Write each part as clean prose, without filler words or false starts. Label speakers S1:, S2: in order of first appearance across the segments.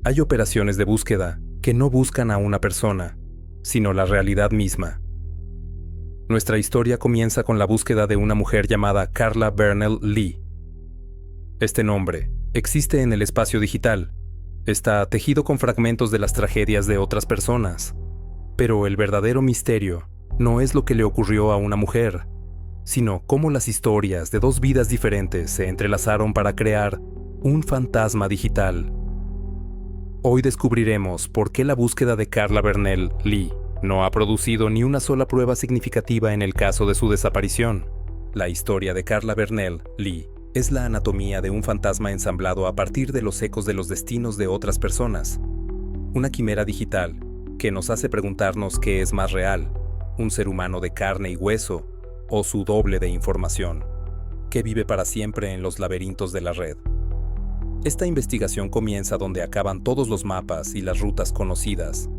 S1: Hay operaciones de búsqueda que no buscan a una persona, sino la realidad misma. Nuestra historia comienza con la búsqueda de una mujer llamada Carla Bernell Lee. Este nombre existe en el espacio digital. Está tejido con fragmentos de las tragedias de otras personas. Pero el verdadero misterio no es lo que le ocurrió a una mujer, sino cómo las historias de dos vidas diferentes se entrelazaron para crear un fantasma digital. Hoy descubriremos por qué la búsqueda de Carla Bernell Lee no ha producido ni una sola prueba significativa en el caso de su desaparición. La historia de Carla Bernell Lee es la anatomía de un fantasma ensamblado a partir de los ecos de los destinos de otras personas. Una quimera digital que nos hace preguntarnos qué es más real, un ser humano de carne y hueso o su doble de información, que vive para siempre en los laberintos de la red. Esta investigación comienza donde acaban todos los mapas y las rutas conocidas,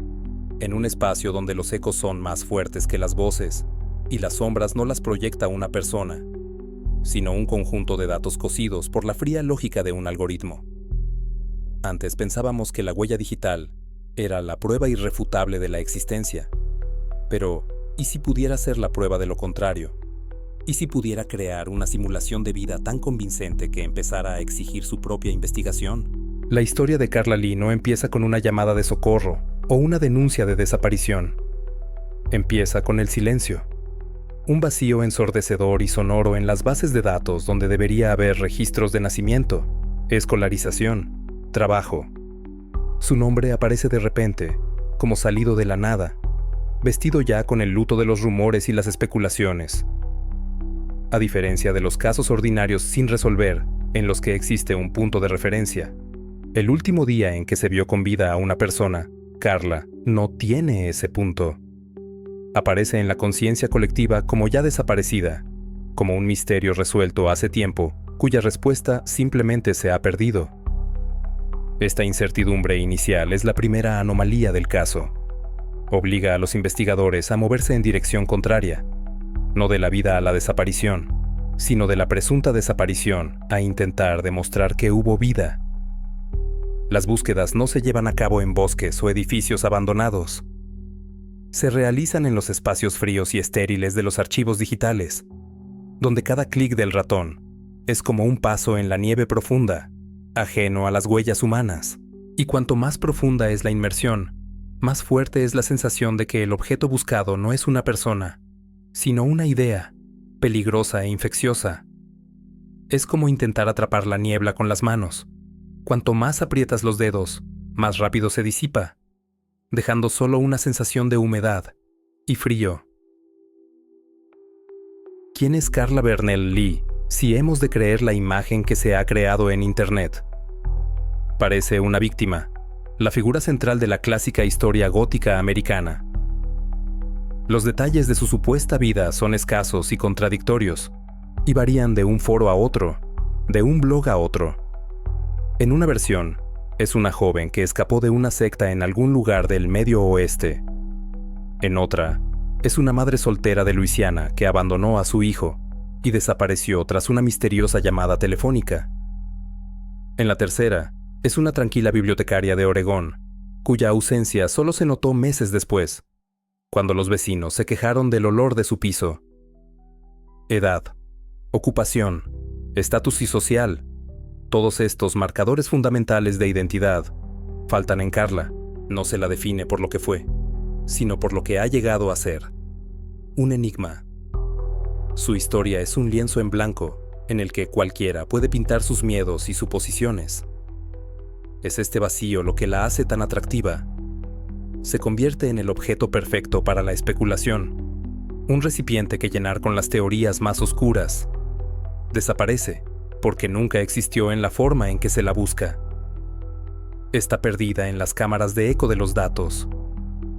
S1: en un espacio donde los ecos son más fuertes que las voces y las sombras no las proyecta una persona, sino un conjunto de datos cosidos por la fría lógica de un algoritmo. Antes pensábamos que la huella digital era la prueba irrefutable de la existencia. Pero, ¿y si pudiera ser la prueba de lo contrario? ¿Y si pudiera crear una simulación de vida tan convincente que empezara a exigir su propia investigación? La historia de Carla Lee no empieza con una llamada de socorro o una denuncia de desaparición. Empieza con el silencio. Un vacío ensordecedor y sonoro en las bases de datos donde debería haber registros de nacimiento, escolarización, trabajo. Su nombre aparece de repente, como salido de la nada, vestido ya con el luto de los rumores y las especulaciones. A diferencia de los casos ordinarios sin resolver, en los que existe un punto de referencia, el último día en que se vio con vida a una persona, Carla, no tiene ese punto. Aparece en la conciencia colectiva como ya desaparecida, como un misterio resuelto hace tiempo, cuya respuesta simplemente se ha perdido. Esta incertidumbre inicial es la primera anomalía del caso. Obliga a los investigadores a moverse en dirección contraria, no de la vida a la desaparición, sino de la presunta desaparición a intentar demostrar que hubo vida. Las búsquedas no se llevan a cabo en bosques o edificios abandonados. Se realizan en los espacios fríos y estériles de los archivos digitales, donde cada clic del ratón es como un paso en la nieve profunda, ajeno a las huellas humanas. Y cuanto más profunda es la inmersión, más fuerte es la sensación de que el objeto buscado no es una persona, sino una idea, peligrosa e infecciosa. Es como intentar atrapar la niebla con las manos. Cuanto más aprietas los dedos, más rápido se disipa, dejando solo una sensación de humedad y frío. ¿Quién es Carla Bernell Lee, si hemos de creer la imagen que se ha creado en Internet? Parece una víctima, la figura central de la clásica historia gótica americana. Los detalles de su supuesta vida son escasos y contradictorios, y varían de un foro a otro, de un blog a otro. En una versión, es una joven que escapó de una secta en algún lugar del Medio Oeste. En otra, es una madre soltera de Luisiana que abandonó a su hijo y desapareció tras una misteriosa llamada telefónica. En la tercera, es una tranquila bibliotecaria de Oregón, cuya ausencia solo se notó meses después, cuando los vecinos se quejaron del olor de su piso. Edad, ocupación, estatus y social, todos estos marcadores fundamentales de identidad faltan en Carla. No se la define por lo que fue, sino por lo que ha llegado a ser. Un enigma. Su historia es un lienzo en blanco en el que cualquiera puede pintar sus miedos y suposiciones. Es este vacío lo que la hace tan atractiva. Se convierte en el objeto perfecto para la especulación, un recipiente que llenar con las teorías más oscuras. Desaparece porque nunca existió en la forma en que se la busca. Está perdida en las cámaras de eco de los datos,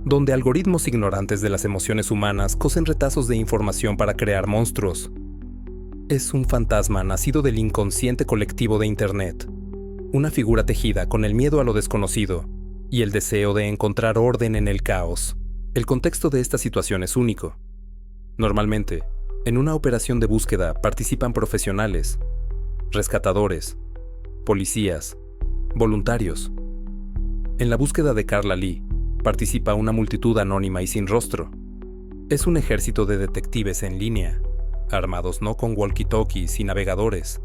S1: donde algoritmos ignorantes de las emociones humanas cosen retazos de información para crear monstruos. Es un fantasma nacido del inconsciente colectivo de Internet, una figura tejida con el miedo a lo desconocido y el deseo de encontrar orden en el caos. El contexto de esta situación es único. Normalmente, en una operación de búsqueda participan profesionales, rescatadores, policías, voluntarios. En la búsqueda de Carla Lee, participa una multitud anónima y sin rostro. Es un ejército de detectives en línea, armados no con walkie-talkies y navegadores,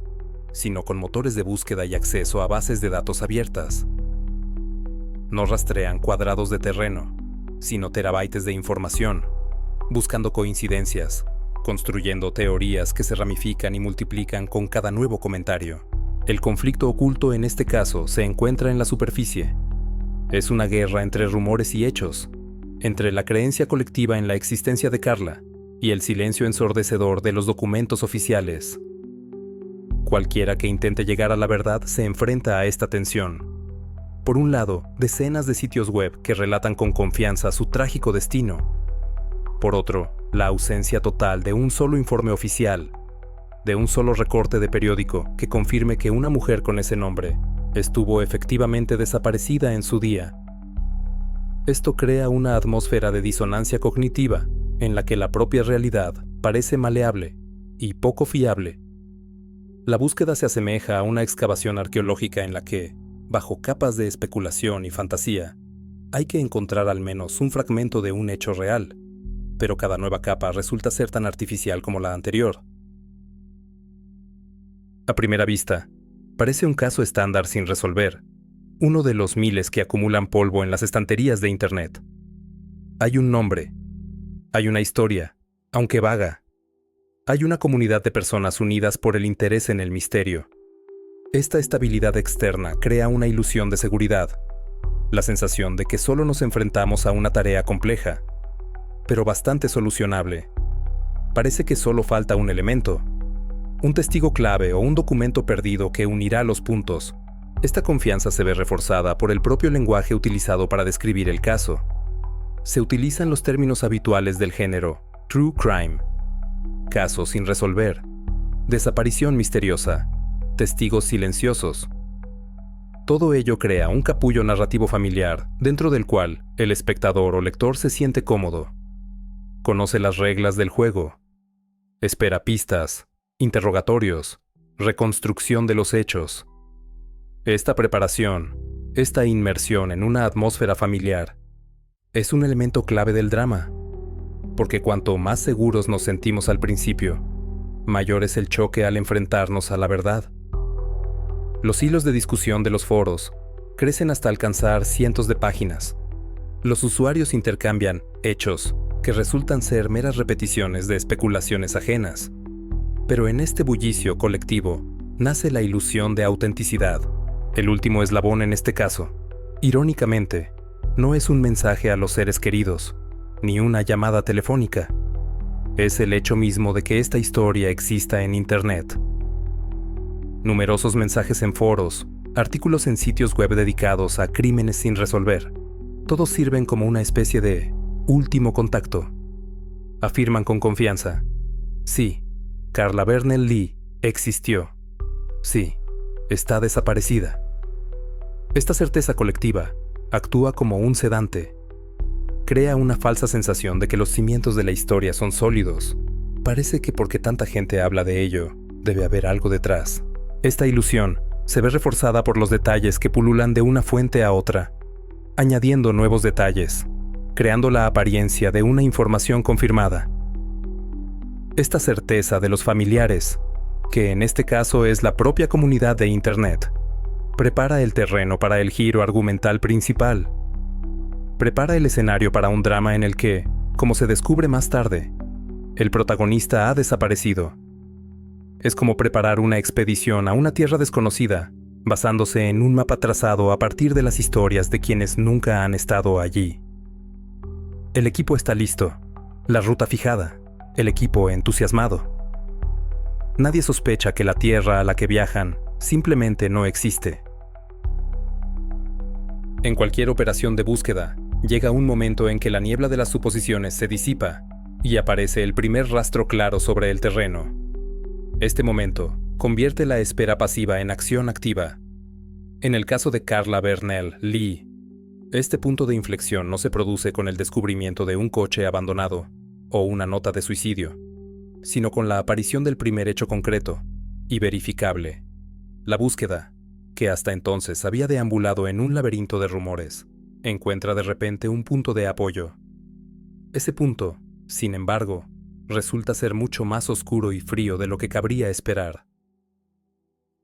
S1: sino con motores de búsqueda y acceso a bases de datos abiertas. No rastrean cuadrados de terreno, sino terabytes de información, buscando coincidencias, construyendo teorías que se ramifican y multiplican con cada nuevo comentario. El conflicto oculto en este caso se encuentra en la superficie. Es una guerra entre rumores y hechos, entre la creencia colectiva en la existencia de Carla y el silencio ensordecedor de los documentos oficiales. Cualquiera que intente llegar a la verdad se enfrenta a esta tensión. Por un lado, decenas de sitios web que relatan con confianza su trágico destino. Por otro, la ausencia total de un solo informe oficial, de un solo recorte de periódico que confirme que una mujer con ese nombre estuvo efectivamente desaparecida en su día. Esto crea una atmósfera de disonancia cognitiva en la que la propia realidad parece maleable y poco fiable. La búsqueda se asemeja a una excavación arqueológica en la que, bajo capas de especulación y fantasía, hay que encontrar al menos un fragmento de un hecho real, pero cada nueva capa resulta ser tan artificial como la anterior. A primera vista, parece un caso estándar sin resolver, uno de los miles que acumulan polvo en las estanterías de Internet. Hay un nombre, hay una historia, aunque vaga. Hay una comunidad de personas unidas por el interés en el misterio. Esta estabilidad externa crea una ilusión de seguridad, la sensación de que solo nos enfrentamos a una tarea compleja, pero bastante solucionable. Parece que solo falta un elemento, un testigo clave o un documento perdido que unirá los puntos. Esta confianza se ve reforzada por el propio lenguaje utilizado para describir el caso. Se utilizan los términos habituales del género true crime, caso sin resolver, desaparición misteriosa, testigos silenciosos. Todo ello crea un capullo narrativo familiar dentro del cual el espectador o lector se siente cómodo. Conoce las reglas del juego. Espera pistas, interrogatorios, reconstrucción de los hechos. Esta preparación, esta inmersión en una atmósfera familiar, es un elemento clave del drama, porque cuanto más seguros nos sentimos al principio, mayor es el choque al enfrentarnos a la verdad. Los hilos de discusión de los foros crecen hasta alcanzar cientos de páginas. Los usuarios intercambian hechos que resultan ser meras repeticiones de especulaciones ajenas. Pero en este bullicio colectivo nace la ilusión de autenticidad. El último eslabón en este caso, irónicamente, no es un mensaje a los seres queridos, ni una llamada telefónica. Es el hecho mismo de que esta historia exista en Internet. Numerosos mensajes en foros, artículos en sitios web dedicados a crímenes sin resolver. Todos sirven como una especie de último contacto. Afirman con confianza: sí, Carla Bernell Lee existió. Sí, está desaparecida. Esta certeza colectiva actúa como un sedante. Crea una falsa sensación de que los cimientos de la historia son sólidos. Parece que porque tanta gente habla de ello, debe haber algo detrás. Esta ilusión se ve reforzada por los detalles que pululan de una fuente a otra, añadiendo nuevos detalles, creando la apariencia de una información confirmada. Esta certeza de los familiares, que en este caso es la propia comunidad de Internet, prepara el terreno para el giro argumental principal. Prepara el escenario para un drama en el que, como se descubre más tarde, el protagonista ha desaparecido. Es como preparar una expedición a una tierra desconocida, basándose en un mapa trazado a partir de las historias de quienes nunca han estado allí. El equipo está listo, la ruta fijada, el equipo entusiasmado. Nadie sospecha que la tierra a la que viajan simplemente no existe. En cualquier operación de búsqueda, llega un momento en que la niebla de las suposiciones se disipa y aparece el primer rastro claro sobre el terreno. Este momento convierte la espera pasiva en acción activa. En el caso de Carla Bernell Lee, este punto de inflexión no se produce con el descubrimiento de un coche abandonado o una nota de suicidio, sino con la aparición del primer hecho concreto y verificable: la búsqueda, que hasta entonces había deambulado en un laberinto de rumores, encuentra de repente un punto de apoyo. Ese punto, sin embargo, resulta ser mucho más oscuro y frío de lo que cabría esperar.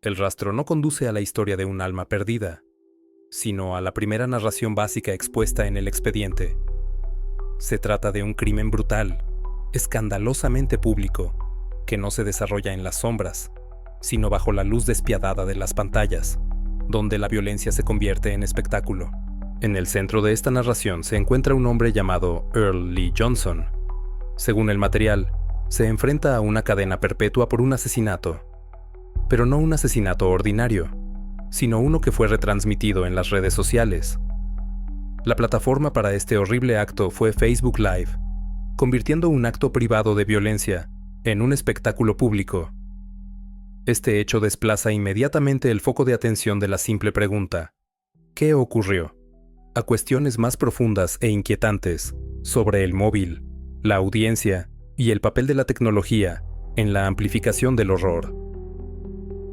S1: El rastro no conduce a la historia de un alma perdida, sino a la primera narración básica expuesta en el expediente. Se trata de un crimen brutal, escandalosamente público, que no se desarrolla en las sombras, sino bajo la luz despiadada de las pantallas, donde la violencia se convierte en espectáculo. En el centro de esta narración se encuentra un hombre llamado Earl Lee Johnson. Según el material, se enfrenta a una cadena perpetua por un asesinato, pero no un asesinato ordinario, sino uno que fue retransmitido en las redes sociales. La plataforma para este horrible acto fue Facebook Live, convirtiendo un acto privado de violencia en un espectáculo público. Este hecho desplaza inmediatamente el foco de atención de la simple pregunta, ¿qué ocurrió?, a cuestiones más profundas e inquietantes sobre el móvil, la audiencia y el papel de la tecnología en la amplificación del horror.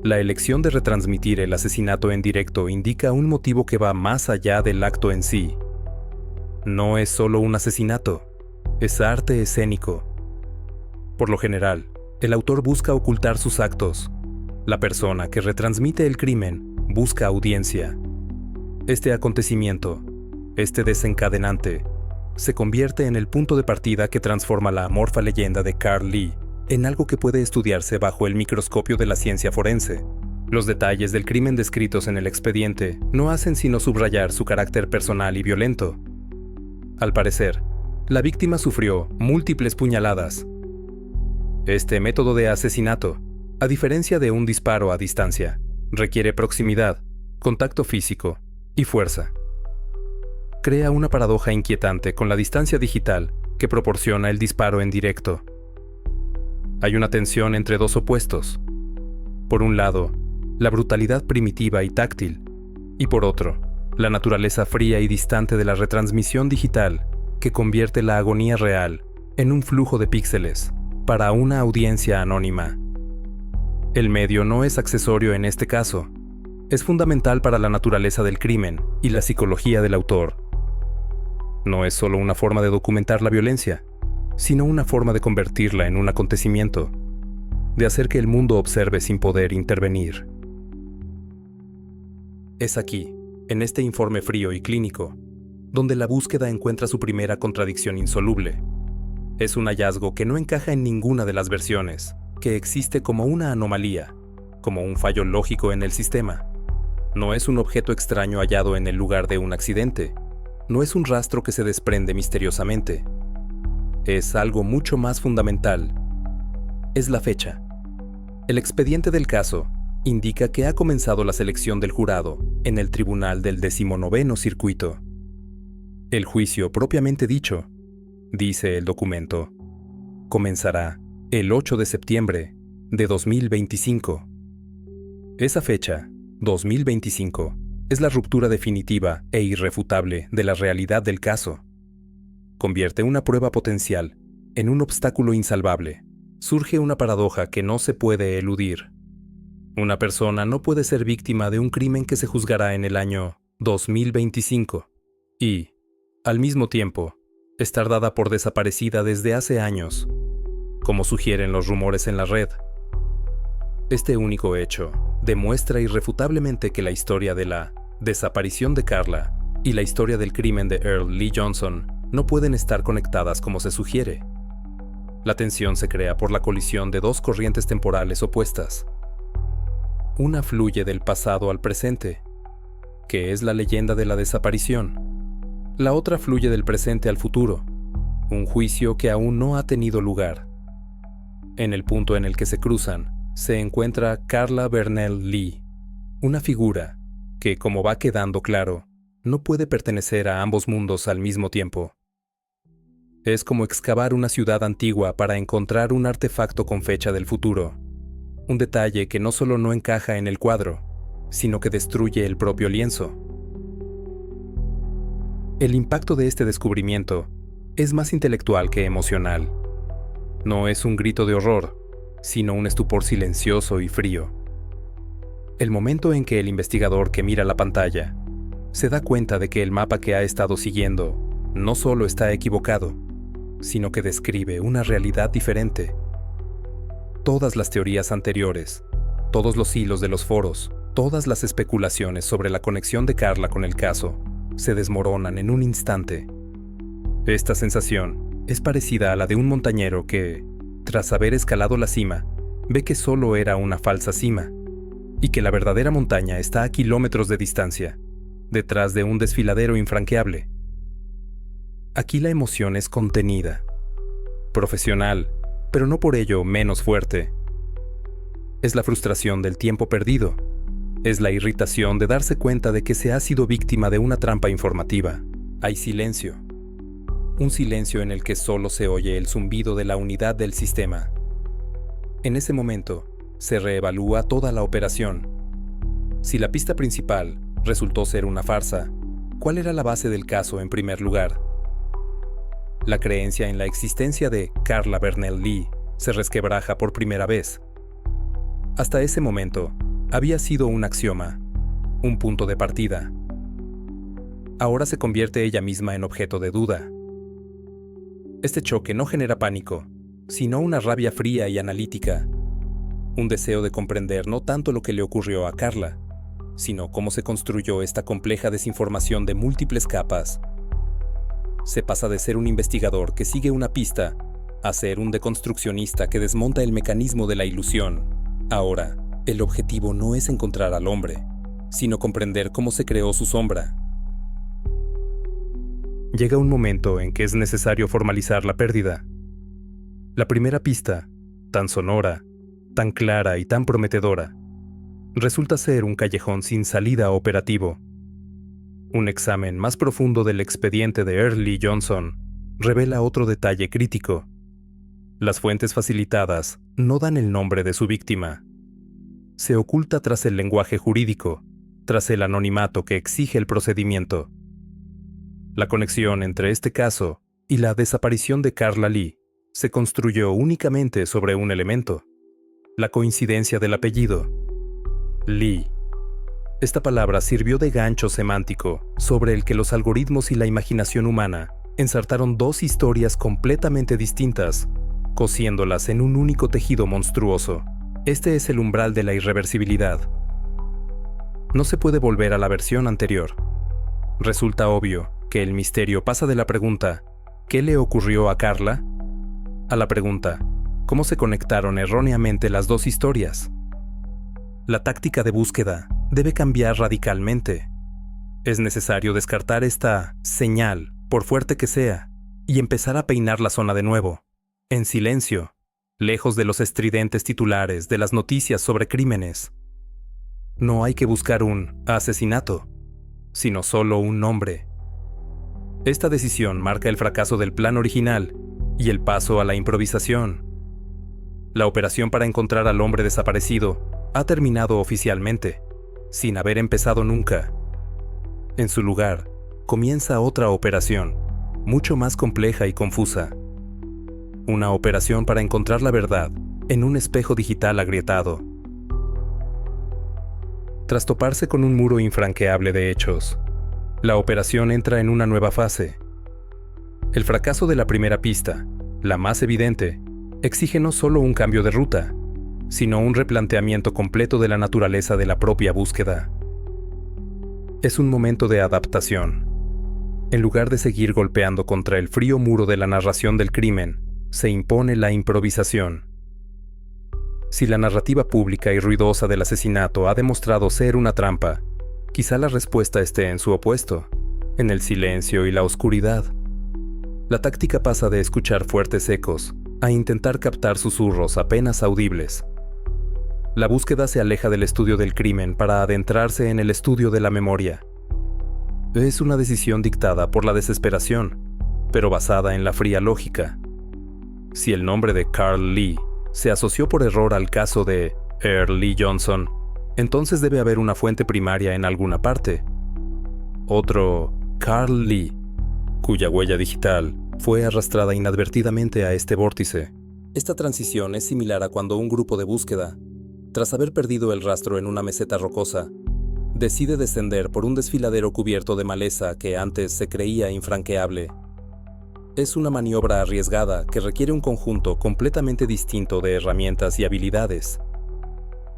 S1: La elección de retransmitir el asesinato en directo indica un motivo que va más allá del acto en sí. No es solo un asesinato, es arte escénico. Por lo general, el autor busca ocultar sus actos. La persona que retransmite el crimen busca audiencia. Este acontecimiento, este desencadenante, se convierte en el punto de partida que transforma la amorfa leyenda de Carl Lee en algo que puede estudiarse bajo el microscopio de la ciencia forense. Los detalles del crimen descritos en el expediente no hacen sino subrayar su carácter personal y violento. Al parecer, la víctima sufrió múltiples puñaladas. Este método de asesinato, a diferencia de un disparo a distancia, requiere proximidad, contacto físico y fuerza. Crea una paradoja inquietante con la distancia digital que proporciona el disparo en directo. Hay una tensión entre dos opuestos. Por un lado, la brutalidad primitiva y táctil, y por otro, la naturaleza fría y distante de la retransmisión digital que convierte la agonía real en un flujo de píxeles para una audiencia anónima. El medio no es accesorio en este caso, es fundamental para la naturaleza del crimen y la psicología del autor. No es solo una forma de documentar la violencia, sino una forma de convertirla en un acontecimiento, de hacer que el mundo observe sin poder intervenir. Es aquí, en este informe frío y clínico, donde la búsqueda encuentra su primera contradicción insoluble. Es un hallazgo que no encaja en ninguna de las versiones, que existe como una anomalía, como un fallo lógico en el sistema. No es un objeto extraño hallado en el lugar de un accidente, no es un rastro que se desprende misteriosamente. Es algo mucho más fundamental. Es la fecha. El expediente del caso indica que ha comenzado la selección del jurado en el tribunal del 19º circuito. El juicio propiamente dicho, dice el documento, comenzará el 8 de septiembre de 2025. Esa fecha, 2025, es la ruptura definitiva e irrefutable de la realidad del caso. Convierte una prueba potencial en un obstáculo insalvable. Surge una paradoja que no se puede eludir. Una persona no puede ser víctima de un crimen que se juzgará en el año 2025 y, al mismo tiempo, estar dada por desaparecida desde hace años, como sugieren los rumores en la red. Este único hecho demuestra irrefutablemente que la historia de la desaparición de Carla y la historia del crimen de Earl Lee Johnson no pueden estar conectadas como se sugiere. La tensión se crea por la colisión de dos corrientes temporales opuestas. Una fluye del pasado al presente, que es la leyenda de la desaparición. La otra fluye del presente al futuro, un juicio que aún no ha tenido lugar. En el punto en el que se cruzan, se encuentra Carla Bernell Lee, una figura que, como va quedando claro, no puede pertenecer a ambos mundos al mismo tiempo. Es como excavar una ciudad antigua para encontrar un artefacto con fecha del futuro, un detalle que no solo no encaja en el cuadro, sino que destruye el propio lienzo. El impacto de este descubrimiento es más intelectual que emocional. No es un grito de horror, sino un estupor silencioso y frío. El momento en que el investigador que mira la pantalla se da cuenta de que el mapa que ha estado siguiendo no solo está equivocado, sino que describe una realidad diferente. Todas las teorías anteriores, todos los hilos de los foros, todas las especulaciones sobre la conexión de Carla con el caso, se desmoronan en un instante. Esta sensación es parecida a la de un montañero que, tras haber escalado la cima, ve que solo era una falsa cima, y que la verdadera montaña está a kilómetros de distancia, detrás de un desfiladero infranqueable. Aquí la emoción es contenida, profesional, pero no por ello menos fuerte. Es la frustración del tiempo perdido. Es la irritación de darse cuenta de que se ha sido víctima de una trampa informativa. Hay silencio. Un silencio en el que solo se oye el zumbido de la unidad del sistema. En ese momento, se reevalúa toda la operación. Si la pista principal resultó ser una farsa, ¿cuál era la base del caso en primer lugar? La creencia en la existencia de Carla Bernell Lee se resquebraja por primera vez. Hasta ese momento, había sido un axioma, un punto de partida. Ahora se convierte ella misma en objeto de duda. Este choque no genera pánico, sino una rabia fría y analítica. Un deseo de comprender no tanto lo que le ocurrió a Carla, sino cómo se construyó esta compleja desinformación de múltiples capas. Se pasa de ser un investigador que sigue una pista a ser un deconstruccionista que desmonta el mecanismo de la ilusión. Ahora, el objetivo no es encontrar al hombre, sino comprender cómo se creó su sombra. Llega un momento en que es necesario formalizar la pérdida. La primera pista, tan sonora, tan clara y tan prometedora, resulta ser un callejón sin salida operativo. Un examen más profundo del expediente de Earl Lee Johnson revela otro detalle crítico. Las fuentes facilitadas no dan el nombre de su víctima. Se oculta tras el lenguaje jurídico, tras el anonimato que exige el procedimiento. La conexión entre este caso y la desaparición de Carla Lee se construyó únicamente sobre un elemento: la coincidencia del apellido. Lee. Esta palabra sirvió de gancho semántico sobre el que los algoritmos y la imaginación humana ensartaron dos historias completamente distintas, cosiéndolas en un único tejido monstruoso. Este es el umbral de la irreversibilidad. No se puede volver a la versión anterior. Resulta obvio que el misterio pasa de la pregunta ¿qué le ocurrió a Carla?, a la pregunta ¿cómo se conectaron erróneamente las dos historias? La táctica de búsqueda debe cambiar radicalmente. Es necesario descartar esta señal, por fuerte que sea, y empezar a peinar la zona de nuevo, en silencio, lejos de los estridentes titulares de las noticias sobre crímenes. No hay que buscar un asesinato, sino solo un nombre. Esta decisión marca el fracaso del plan original y el paso a la improvisación. La operación para encontrar al hombre desaparecido ha terminado oficialmente, sin haber empezado nunca. En su lugar, comienza otra operación, mucho más compleja y confusa. Una operación para encontrar la verdad en un espejo digital agrietado. Tras toparse con un muro infranqueable de hechos, la operación entra en una nueva fase. El fracaso de la primera pista, la más evidente, exige no solo un cambio de ruta, sino un replanteamiento completo de la naturaleza de la propia búsqueda. Es un momento de adaptación. En lugar de seguir golpeando contra el frío muro de la narración del crimen, se impone la improvisación. Si la narrativa pública y ruidosa del asesinato ha demostrado ser una trampa, quizá la respuesta esté en su opuesto, en el silencio y la oscuridad. La táctica pasa de escuchar fuertes ecos a intentar captar susurros apenas audibles. La búsqueda se aleja del estudio del crimen para adentrarse en el estudio de la memoria. Es una decisión dictada por la desesperación, pero basada en la fría lógica. Si el nombre de Carl Lee se asoció por error al caso de Earl Lee Johnson, entonces debe haber una fuente primaria en alguna parte. Otro Carl Lee, cuya huella digital fue arrastrada inadvertidamente a este vórtice. Esta transición es similar a cuando un grupo de búsqueda Tras haber perdido el rastro en una meseta rocosa, decide descender por un desfiladero cubierto de maleza que antes se creía infranqueable. Es una maniobra arriesgada que requiere un conjunto completamente distinto de herramientas y habilidades.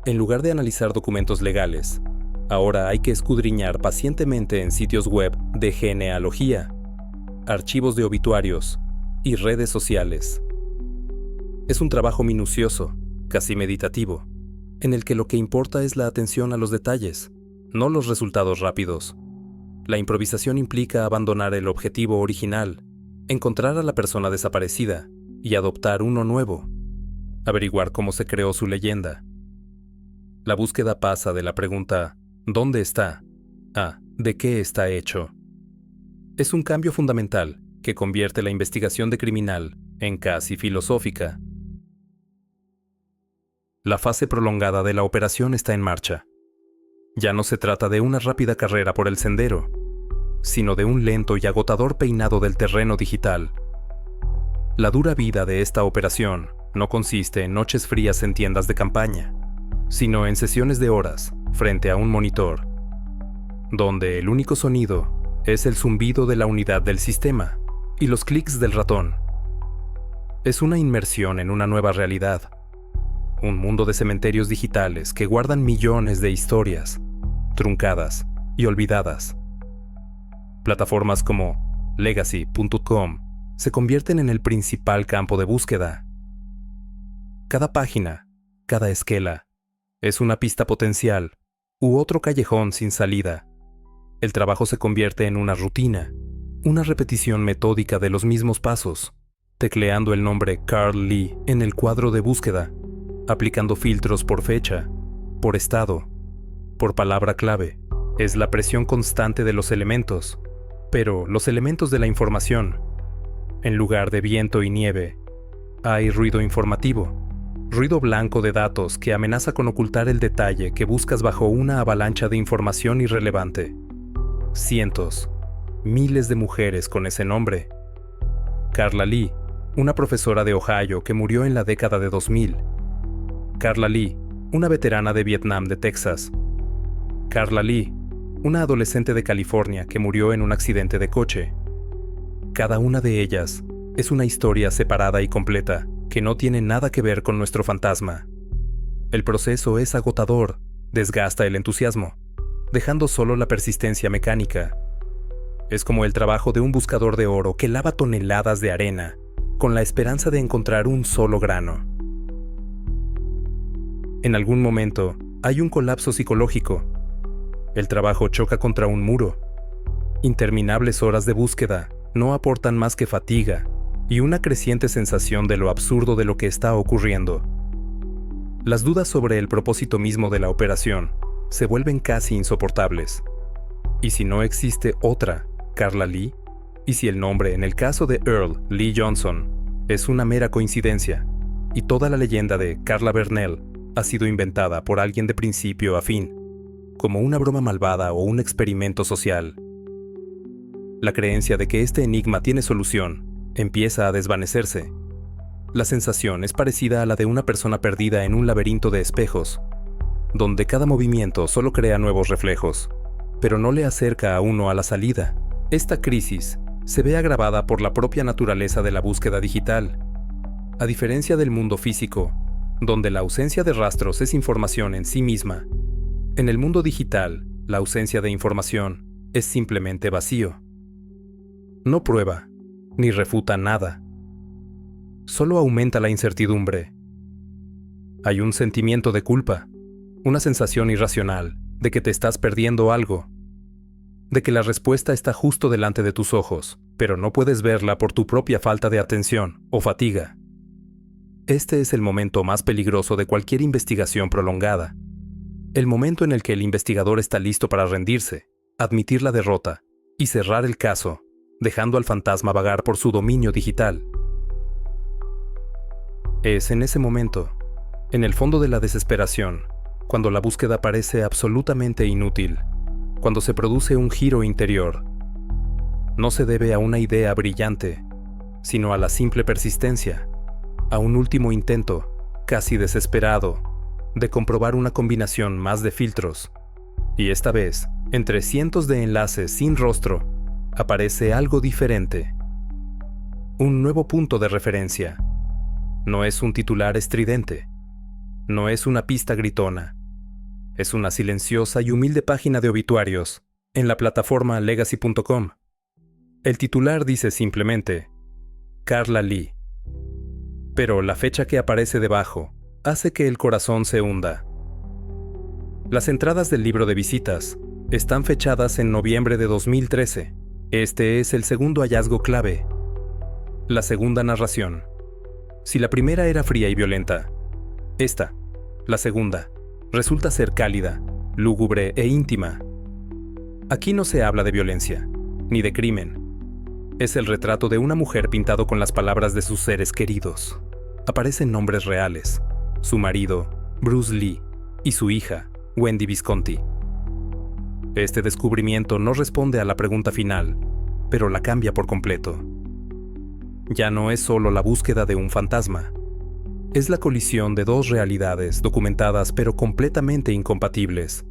S1: En lugar de analizar documentos legales, ahora hay que escudriñar pacientemente en sitios web de genealogía, archivos de obituarios y redes sociales. Es un trabajo minucioso, casi meditativo, en el que lo que importa es la atención a los detalles, no los resultados rápidos. La improvisación implica abandonar el objetivo original, encontrar a la persona desaparecida y adoptar uno nuevo, averiguar cómo se creó su leyenda. La búsqueda pasa de la pregunta ¿dónde está? A ¿de qué está hecho? Es un cambio fundamental que convierte la investigación de criminal en casi filosófica. La fase prolongada de la operación está en marcha. Ya no se trata de una rápida carrera por el sendero, sino de un lento y agotador peinado del terreno digital. La dura vida de esta operación no consiste en noches frías en tiendas de campaña, sino en sesiones de horas frente a un monitor, donde el único sonido es el zumbido de la unidad del sistema y los clics del ratón. Es una inmersión en una nueva realidad, un mundo de cementerios digitales que guardan millones de historias, truncadas y olvidadas. Plataformas como Legacy.com se convierten en el principal campo de búsqueda. Cada página, cada esquela, es una pista potencial u otro callejón sin salida. El trabajo se convierte en una rutina, una repetición metódica de los mismos pasos, tecleando el nombre Carl Lee en el cuadro de búsqueda, aplicando filtros por fecha, por estado, por palabra clave. Es la presión constante de los elementos, pero los elementos de la información. En lugar de viento y nieve, hay ruido informativo, ruido blanco de datos que amenaza con ocultar el detalle que buscas bajo una avalancha de información irrelevante. Cientos, miles de mujeres con ese nombre. Carla Lee, una profesora de Ohio que murió en la década de 2000. Carla Lee, una veterana de Vietnam de Texas. Carla Lee, una adolescente de California que murió en un accidente de coche. Cada una de ellas es una historia separada y completa que no tiene nada que ver con nuestro fantasma. El proceso es agotador, desgasta el entusiasmo, dejando solo la persistencia mecánica. Es como el trabajo de un buscador de oro que lava toneladas de arena con la esperanza de encontrar un solo grano. En algún momento hay un colapso psicológico. El trabajo choca contra un muro. Interminables horas de búsqueda no aportan más que fatiga y una creciente sensación de lo absurdo de lo que está ocurriendo. Las dudas sobre el propósito mismo de la operación se vuelven casi insoportables. ¿Y si no existe otra Carla Lee? ¿Y si el nombre, en el caso de Earl Lee Johnson, es una mera coincidencia y toda la leyenda de Carla Bernell ha sido inventada por alguien de principio a fin, como una broma malvada o un experimento social? La creencia de que este enigma tiene solución empieza a desvanecerse. La sensación es parecida a la de una persona perdida en un laberinto de espejos, donde cada movimiento solo crea nuevos reflejos, pero no le acerca a uno a la salida. Esta crisis se ve agravada por la propia naturaleza de la búsqueda digital. A diferencia del mundo físico, donde la ausencia de rastros es información en sí misma, en el mundo digital, la ausencia de información es simplemente vacío. No prueba, ni refuta nada. Solo aumenta la incertidumbre. Hay un sentimiento de culpa, una sensación irracional de que te estás perdiendo algo, de que la respuesta está justo delante de tus ojos, pero no puedes verla por tu propia falta de atención o fatiga. Este es el momento más peligroso de cualquier investigación prolongada. El momento en el que el investigador está listo para rendirse, admitir la derrota y cerrar el caso, dejando al fantasma vagar por su dominio digital. Es en ese momento, en el fondo de la desesperación, cuando la búsqueda parece absolutamente inútil, cuando se produce un giro interior. No se debe a una idea brillante, sino a la simple persistencia, a un último intento, casi desesperado, de comprobar una combinación más de filtros. Y esta vez, entre cientos de enlaces sin rostro, aparece algo diferente. Un nuevo punto de referencia. No es un titular estridente. No es una pista gritona. Es una silenciosa y humilde página de obituarios en la plataforma legacy.com. El titular dice simplemente Carla Lee. Pero la fecha que aparece debajo hace que el corazón se hunda. Las entradas del libro de visitas están fechadas en noviembre de 2013. Este es el segundo hallazgo clave. La segunda narración. Si la primera era fría y violenta, esta, la segunda, resulta ser cálida, lúgubre e íntima. Aquí no se habla de violencia, ni de crimen. Es el retrato de una mujer pintado con las palabras de sus seres queridos. Aparecen nombres reales: su marido, Bruce Lee, y su hija, Wendy Visconti. Este descubrimiento no responde a la pregunta final, pero la cambia por completo. Ya no es solo la búsqueda de un fantasma. Es la colisión de dos realidades documentadas pero completamente incompatibles.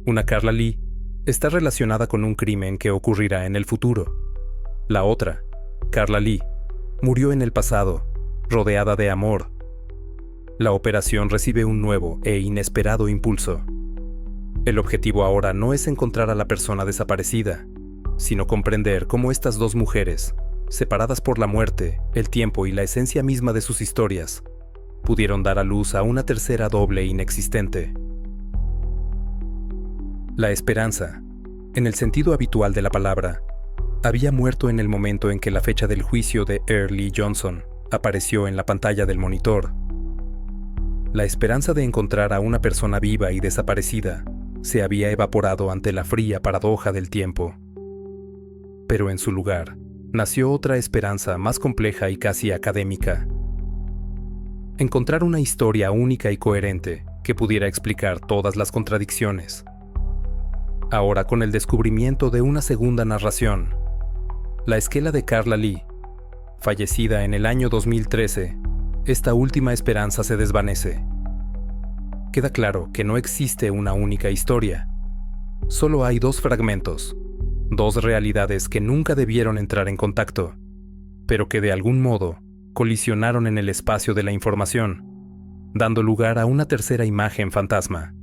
S1: Una Carla Lee está relacionada con un crimen que ocurrirá en el futuro. La otra, Carla Lee, murió en el pasado, rodeada de amor. La operación recibe un nuevo e inesperado impulso. El objetivo ahora no es encontrar a la persona desaparecida, sino comprender cómo estas dos mujeres, separadas por la muerte, el tiempo y la esencia misma de sus historias, pudieron dar a luz a una tercera doble inexistente. La esperanza, en el sentido habitual de la palabra, había muerto en el momento en que la fecha del juicio de Earl Lee Johnson apareció en la pantalla del monitor. La esperanza de encontrar a una persona viva y desaparecida se había evaporado ante la fría paradoja del tiempo. Pero en su lugar, nació otra esperanza más compleja y casi académica. Encontrar una historia única y coherente que pudiera explicar todas las contradicciones. Ahora, con el descubrimiento de una segunda narración, la esquela de Carla Lee, fallecida en el año 2013, esta última esperanza se desvanece. Queda claro que no existe una única historia. Solo hay dos fragmentos, dos realidades que nunca debieron entrar en contacto, pero que de algún modo colisionaron en el espacio de la información, dando lugar a una tercera imagen fantasma.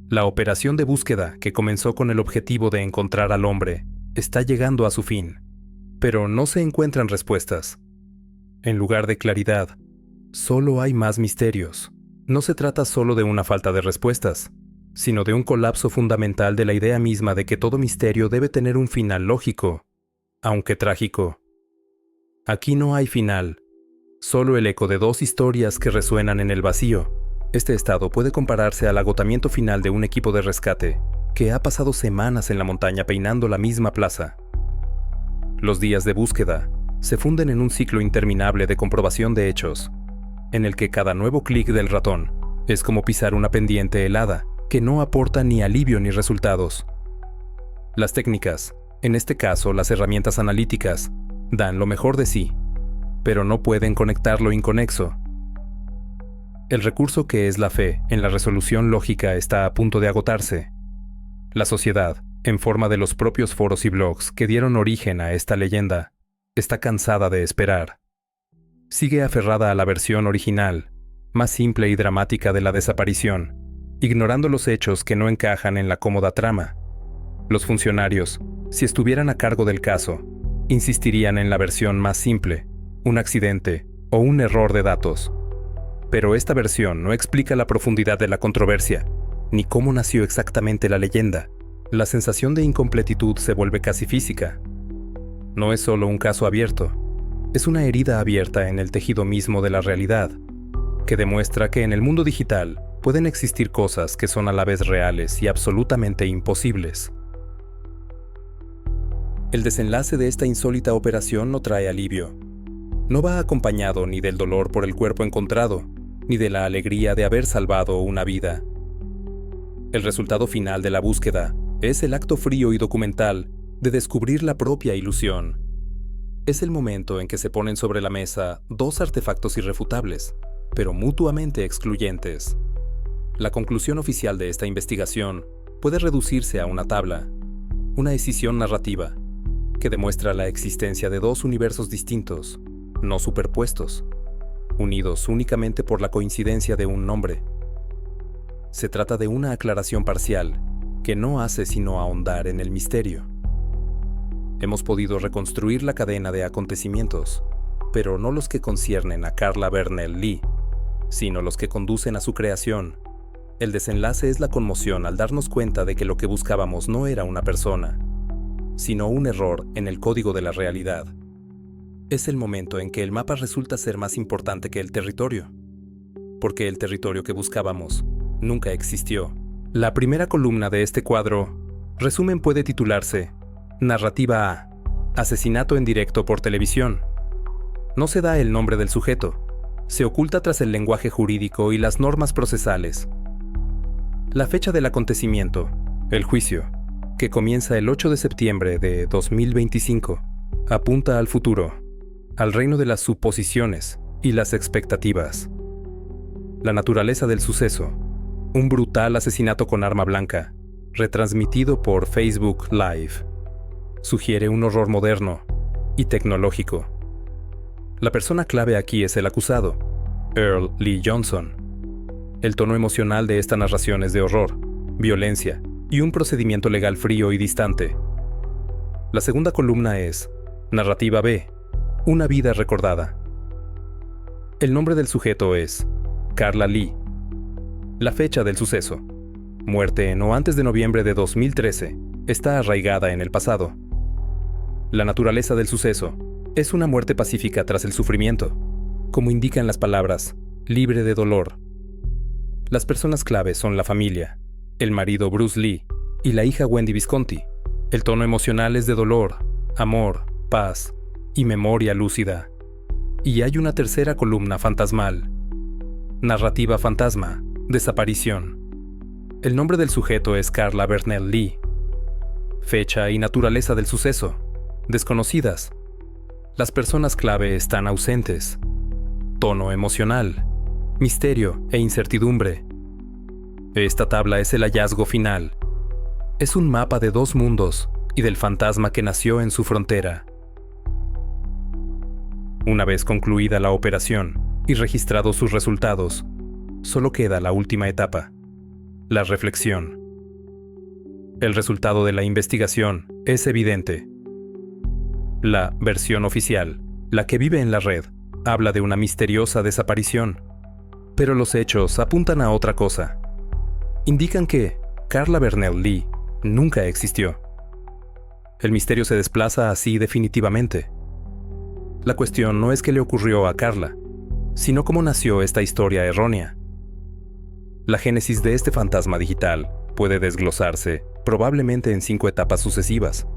S1: La operación de búsqueda, que comenzó con el objetivo de encontrar al hombre, está llegando a su fin, pero no se encuentran respuestas. En lugar de claridad, solo hay más misterios. No se trata solo de una falta de respuestas, sino de un colapso fundamental de la idea misma de que todo misterio debe tener un final lógico, aunque trágico. Aquí no hay final, solo el eco de dos historias que resuenan en el vacío. Este estado puede compararse al agotamiento final de un equipo de rescate que ha pasado semanas en la montaña peinando la misma plaza. Los días de búsqueda se funden en un ciclo interminable de comprobación de hechos, en el que cada nuevo clic del ratón es como pisar una pendiente helada que no aporta ni alivio ni resultados. Las técnicas, en este caso las herramientas analíticas, dan lo mejor de sí, pero no pueden conectar lo inconexo. El recurso que es la fe en la resolución lógica está a punto de agotarse. La sociedad, en forma de los propios foros y blogs que dieron origen a esta leyenda, está cansada de esperar. Sigue aferrada a la versión original, más simple y dramática de la desaparición, ignorando los hechos que no encajan en la cómoda trama. Los funcionarios, si estuvieran a cargo del caso, insistirían en la versión más simple, un accidente o un error de datos. Pero esta versión no explica la profundidad de la controversia, ni cómo nació exactamente la leyenda. La sensación de incompletitud se vuelve casi física. No es solo un caso abierto, es una herida abierta en el tejido mismo de la realidad, que demuestra que en el mundo digital pueden existir cosas que son a la vez reales y absolutamente imposibles. El desenlace de esta insólita operación no trae alivio. No va acompañado ni del dolor por el cuerpo encontrado, ni de la alegría de haber salvado una vida. El resultado final de la búsqueda es el acto frío y documental de descubrir la propia ilusión. Es el momento en que se ponen sobre la mesa dos artefactos irrefutables: pero mutuamente excluyentes. La conclusión oficial de esta investigación puede reducirse a una tabla, una escisión narrativa, que demuestra la existencia de dos universos distintos, no superpuestos, unidos únicamente por la coincidencia de un nombre. Se trata de una aclaración parcial que no hace sino ahondar en el misterio. Hemos podido reconstruir la cadena de acontecimientos, pero no los que conciernen a Carla Bernell Lee, sino los que conducen a su creación. El desenlace es la conmoción al darnos cuenta de que lo que buscábamos no era una persona, sino un error en el código de la realidad. Es el momento en que el mapa resulta ser más importante que el territorio, porque el territorio que buscábamos nunca existió. La primera columna de este cuadro, resumen, puede titularse Narrativa A. Asesinato en directo por televisión. No se da el nombre del sujeto. Se oculta tras el lenguaje jurídico y las normas procesales. La fecha del acontecimiento, el juicio, que comienza el 8 de septiembre de 2025, apunta al futuro, al reino de las suposiciones y las expectativas. La naturaleza del suceso, un brutal asesinato con arma blanca, retransmitido por Facebook Live, sugiere un horror moderno y tecnológico. La persona clave aquí es el acusado, Earl Lee Johnson. El tono emocional de esta narración es de horror, violencia y un procedimiento legal frío y distante. La segunda columna es Narrativa B, una vida recordada. El nombre del sujeto es Carla Lee. La fecha del suceso, muerte en o antes de noviembre de 2013, está arraigada en el pasado. La naturaleza del suceso es una muerte pacífica tras el sufrimiento, como indican las palabras, libre de dolor. Las personas claves son la familia, el marido Bruce Lee y la hija Wendy Visconti. El tono emocional es de dolor, amor, paz y memoria lúcida. Y hay una tercera columna fantasmal. Narrativa fantasma, desaparición. El nombre del sujeto es Carla Bernell Lee. Fecha y naturaleza del suceso, desconocidas. Las personas clave están ausentes. Tono emocional, misterio e incertidumbre. Esta tabla es el hallazgo final. Es un mapa de dos mundos y del fantasma que nació en su frontera. Una vez concluida la operación y registrados sus resultados, solo queda la última etapa, la reflexión. El resultado de la investigación es evidente. La versión oficial, la que vive en la red, habla de una misteriosa desaparición, pero los hechos apuntan a otra cosa. Indican que Carla Bernell Lee nunca existió. El misterio se desplaza así definitivamente. La cuestión no es qué le ocurrió a Carla, sino cómo nació esta historia errónea. La génesis de este fantasma digital puede desglosarse probablemente en 5 etapas sucesivas,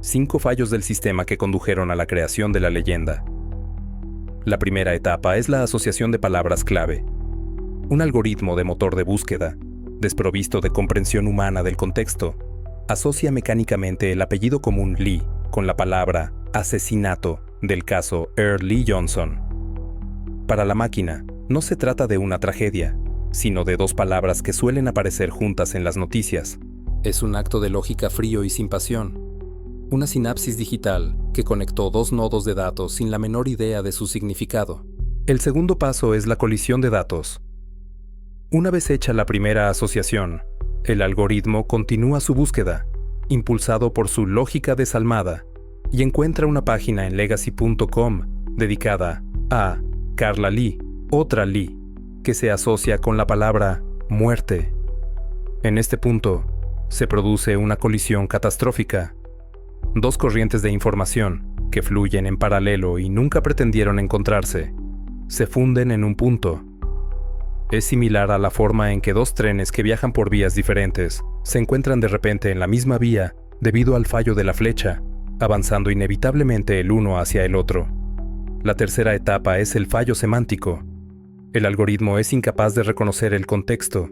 S1: 5 fallos del sistema que condujeron a la creación de la leyenda. La primera etapa es la asociación de palabras clave. Un algoritmo de motor de búsqueda, desprovisto de comprensión humana del contexto, asocia mecánicamente el apellido común Lee con la palabra asesinato del caso Earl Lee Johnson. Para la máquina, no se trata de una tragedia, sino de 2 palabras que suelen aparecer juntas en las noticias. Es un acto de lógica frío y sin pasión. Una sinapsis digital que conectó 2 nodos de datos sin la menor idea de su significado. El segundo paso es la colisión de datos. Una vez hecha la primera asociación, el algoritmo continúa su búsqueda, impulsado por su lógica desalmada, y encuentra una página en legacy.com dedicada a Carla Lee, otra Lee, que se asocia con la palabra muerte. En este punto, se produce una colisión catastrófica. 2 corrientes de información, que fluyen en paralelo y nunca pretendieron encontrarse, se funden en un punto. Es similar a la forma en que 2 trenes que viajan por vías diferentes se encuentran de repente en la misma vía debido al fallo de la flecha, avanzando inevitablemente el uno hacia el otro. La tercera etapa es el fallo semántico. El algoritmo es incapaz de reconocer el contexto.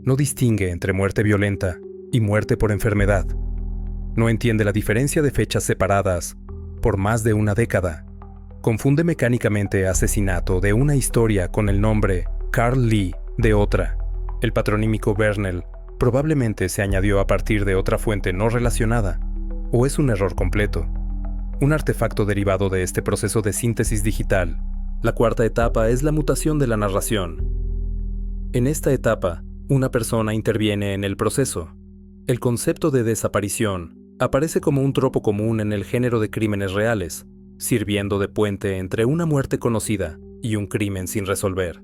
S1: No distingue entre muerte violenta y muerte por enfermedad. No entiende la diferencia de fechas separadas por más de una década. Confunde mecánicamente asesinato de una historia con el nombre Carl Lee de otra. El patronímico Bernal probablemente se añadió a partir de otra fuente no relacionada, o es un error completo. Un artefacto derivado de este proceso de síntesis digital. La cuarta etapa es la mutación de la narración. En esta etapa, una persona interviene en el proceso. El concepto de desaparición aparece como un tropo común en el género de crímenes reales, sirviendo de puente entre una muerte conocida y un crimen sin resolver.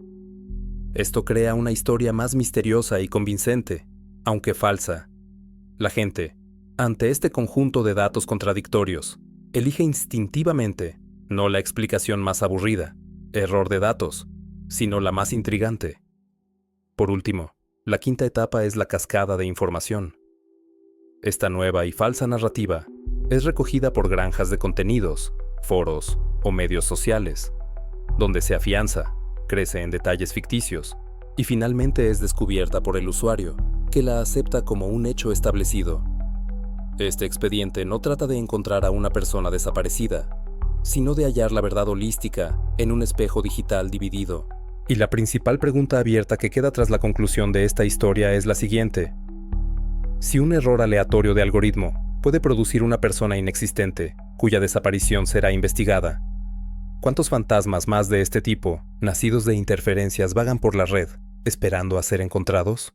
S1: Esto crea una historia más misteriosa y convincente, aunque falsa. La gente, ante este conjunto de datos contradictorios, elige instintivamente no la explicación más aburrida, error de datos, sino la más intrigante. Por último, la quinta etapa es la cascada de información. Esta nueva y falsa narrativa es recogida por granjas de contenidos, foros o medios sociales, donde se afianza, crece en detalles ficticios y finalmente es descubierta por el usuario, que la acepta como un hecho establecido. Este expediente no trata de encontrar a una persona desaparecida, sino de hallar la verdad holística en un espejo digital dividido. Y la principal pregunta abierta que queda tras la conclusión de esta historia es la siguiente. Si un error aleatorio de algoritmo puede producir una persona inexistente, cuya desaparición será investigada, ¿cuántos fantasmas más de este tipo, nacidos de interferencias, vagan por la red, esperando a ser encontrados?